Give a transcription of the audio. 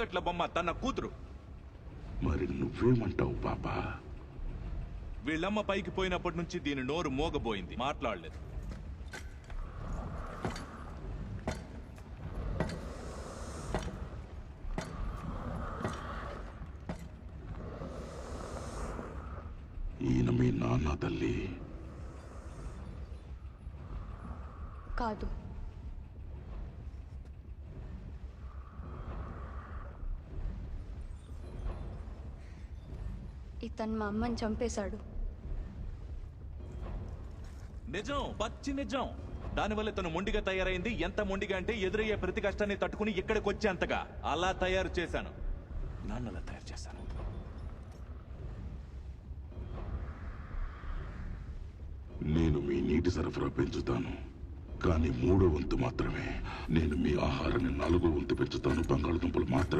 అంగట్ల బొమ్మ తన కూతురు. మరి నువ్వేమంటావు పాపా? వీళ్ళమ్మ పైకి పోయినప్పటి నుంచి దీని నోరు మోగబోయింది, మాట్లాడలేదు. ఈయన మీ నాన్న తల్లి కాదు. ఇతను మా అమ్మని చంపేశాడు. నిజం, పచ్చి నిజం. దానివల్ల తను మొండిగా తయారైంది. ఎంత మొండిగా అంటే ఎదురయ్యే ప్రతి కష్టాన్ని తట్టుకుని ఇక్కడికి వచ్చేంతగా అలా తయారు చేశాను. నాన్నలా తయారు చేశాను. నేను మీ నీటి సరఫరా పెంచుతాను, కానీ 3వ వంతు మాత్రమే. నేను మీ ఆహారాన్ని 4వ వంతు పెంచుతాను. బంగాళదుంపలు మాత్రమే